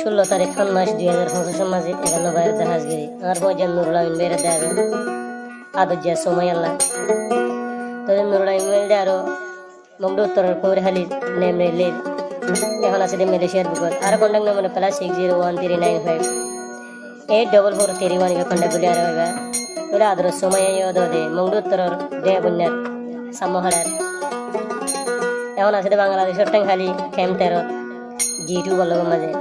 16 তারিখ মাস 2025 মাঝে 11 বাইরে হাজগিরি আর বজান নুরুল আমিন বেরে দেবে আদজ্জা সময় আল্লাহ তো নুরুল আমিন বেরে আরো মগডু উত্তর কুমরি হালি নেমরে লে এখন আছে মালয়েশিয়ার বিপদ আর কন্টাক্ট নম্বর +601395 84431 ಗೆ কন্টাক্ট গুলি আর হবে তোরা আদর সময় ইয়োদে মগডু উত্তর দে বুন্নার সামহারার এখন আছে বাংলাদেশের টাঙ্গালি খেম 13 G2 বললো মাঝে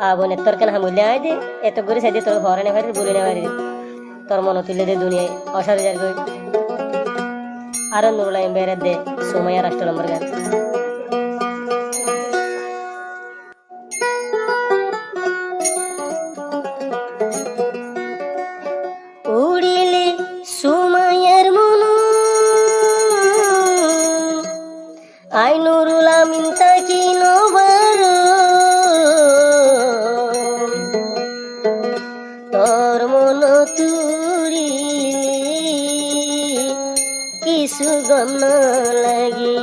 আবনে তোর কেন হামুলে আই দে এত করে সাইদে তোর ঘরে নেভারি বলে নেভারি তোর মন তুলে দে দুনিয়ায় অসার যার কই আর নুরুল আমিন বেরে দে সময় রাষ্ট্র নম্বর গান উড়িলে সময়ের মনু আই নুরুল আমিন তাকি নবার তোর মন তুরিলে কিছু গম লাগি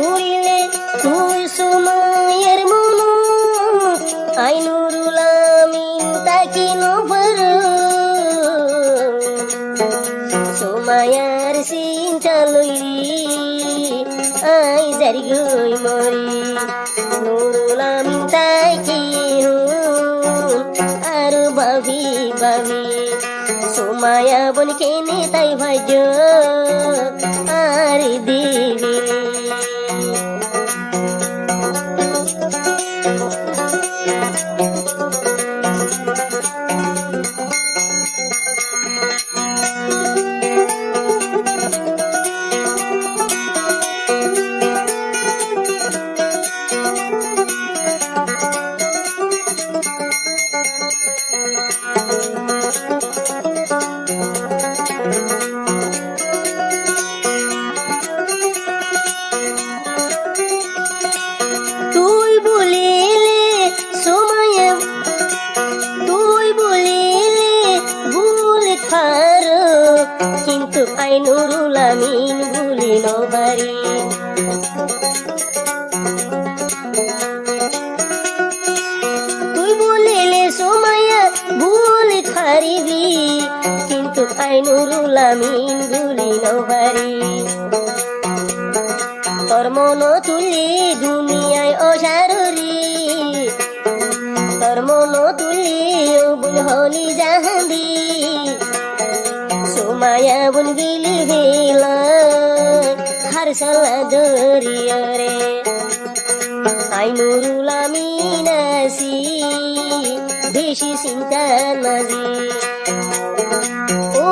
উড়িলে তুই সময়ের মনু আই নুরুল আমিন তাকি নবার সময়ার চিন্তা লইলি আই জারি গই মরি নুরুল আমিন তাকি আর ভাবি ভাবি সময়া বন কেনে তাই ভাজ আর দিবি তুই বলিলে সময় তুই বলিলে ভুল খার কিন্তু আই নুরুল আমিন ভুলি নবারি তুই বলিলে সময় ভুল খারিবি কিন্তু আই নুরুল আমিন ভুলি নবারি তোর মন তুলি দুনিয়ায় অসাররি তোর মন তুলি বুন হলি জাহান্দি সুমায়া বুন গিলি গেলা হার সালা দরিয়রে আই নুরুল আমিন আসি বেশি চিন্তা নাজি ও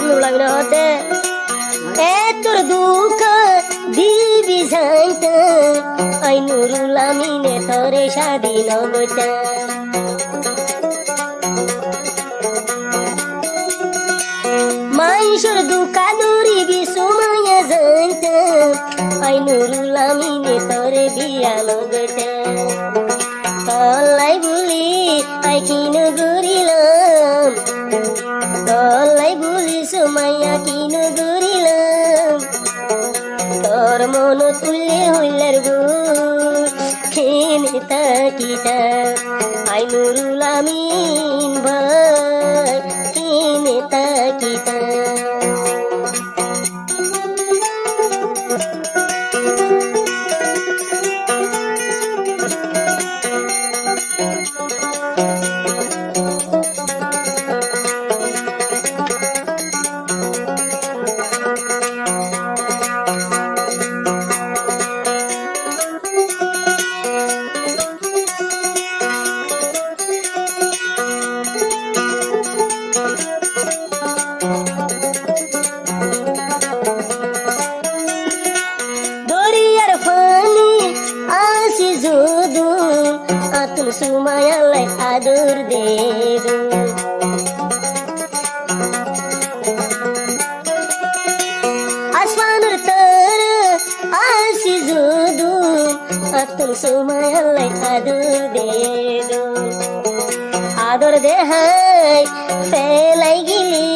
নুরুল আমিন হতে তোর দুঃখ দিবি জানতে আই নুরুল আমিনে তোরে স্বাধীন বইতে মানুষের দুঃখ দূরিবি সময় জানতে আই নুরুল আমিনে তোরে বিয়ান গইতে তলাই বলি আই কিন গরিলাম তলাই বলি সময়া কিন গরিলাম তোর মন তুলে হইলার গো খেনে তাকিতা আই নুরুল আমিন ভাই খেনে তাকিতা সুমায়ালাই আদর দেব আসমানের তর আসি যদু আতন সুমায়ালাই আদর দেব আদর দেহাই ফেলাই গিলি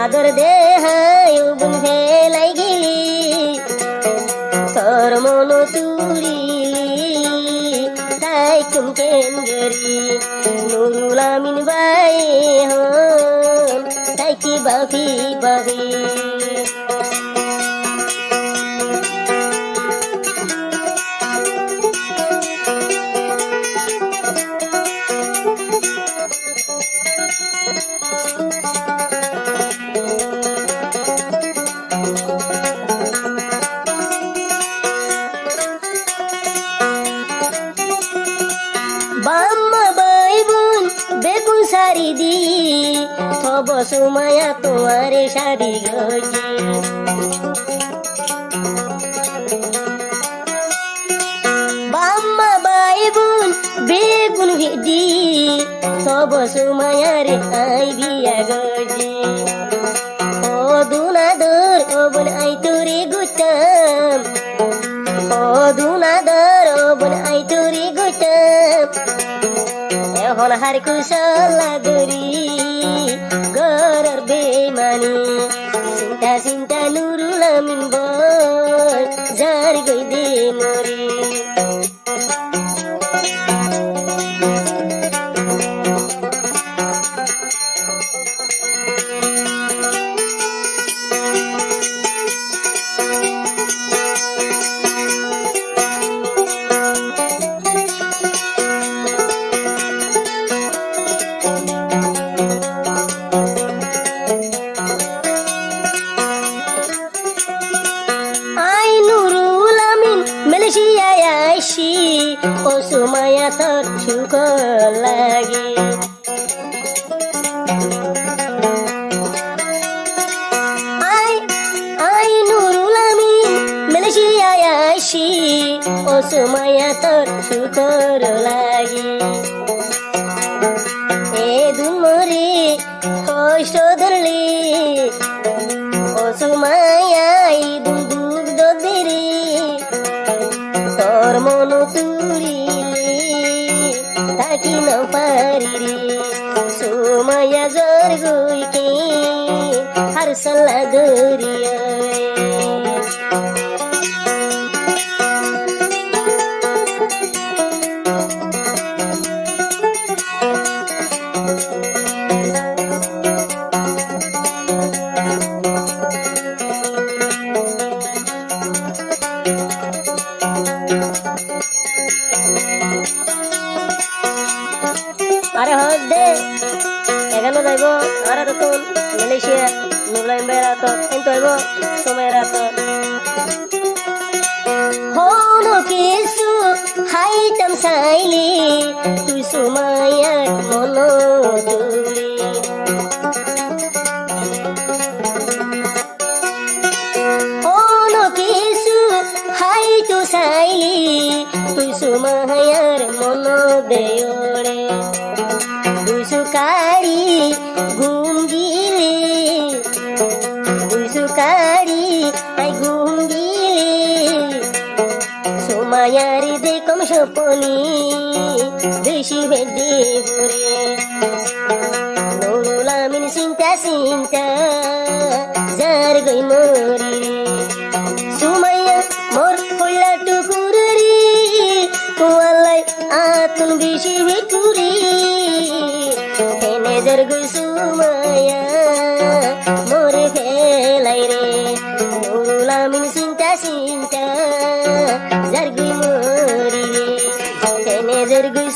আদর দেহাই উবন ফেলাই গিলি তোর মন তুরি তাই কুমকেন গরি নুরুল আমিন বাই হন তাই কি বাবি বাবি বাম্মা বাই বোন বেগুন শাড়ি দি থব সুমায়া তোমারে শাড়ি গজি বাম্মা বাই বোন বেগুন দি থব সুমায়ারে আই বিয়া গজি ও দুনাদর ও বোন আই তোরে গুতাম ও দুনাদর ও বোন আই তোরে গুতাম এখন হার কুশলা গরি গরর বেমানি চিন্তা চিন্তা নুরুল আমিন বল যার গই দে মরি মালয়েশিয়ায় আসি ও সুমায়া তোর সুখ লাগে আই নুরুল আমিন মালয়েশিয়ায় আসি ও সুমায়া তোর সুখ লাগে এ দুমরে কষ্ট ধরলি ও সুমায়া দুধ দদেরে তোর মন তুরিলে তাকি না পারি রে সুমায়া জর গইকে হার সালা দরিয়া আরে হক দে এখানে যাইব আর তখন মালয়েশিয়া নুলাইম্বের তো কিন্তু আইব সময়ের তো হন কিছু হাইতাম চাইলি তুই সুমায়ার মন তুলি হন কিছু হাইতু চাইলি তুই সুমায়ার মন দেয়রে সুকারি ঘুম গিলে সুকারি আই ঘুম গিলে সোমায়ার দেখম সপনি বেশি বেদে ঘুরে নুরুল আমিন চিন্তা চিন্তা যার গই মরি সুমাইয়া মোর কইলা টুকুরি তোয়ালাই আতুন বেশি ভেটুরি নজর গুই সুমায়া মোরে ফেলাই রে নুরুল আমিন চিন্তা চিন্তা যার গুই মরি রে নজর গুই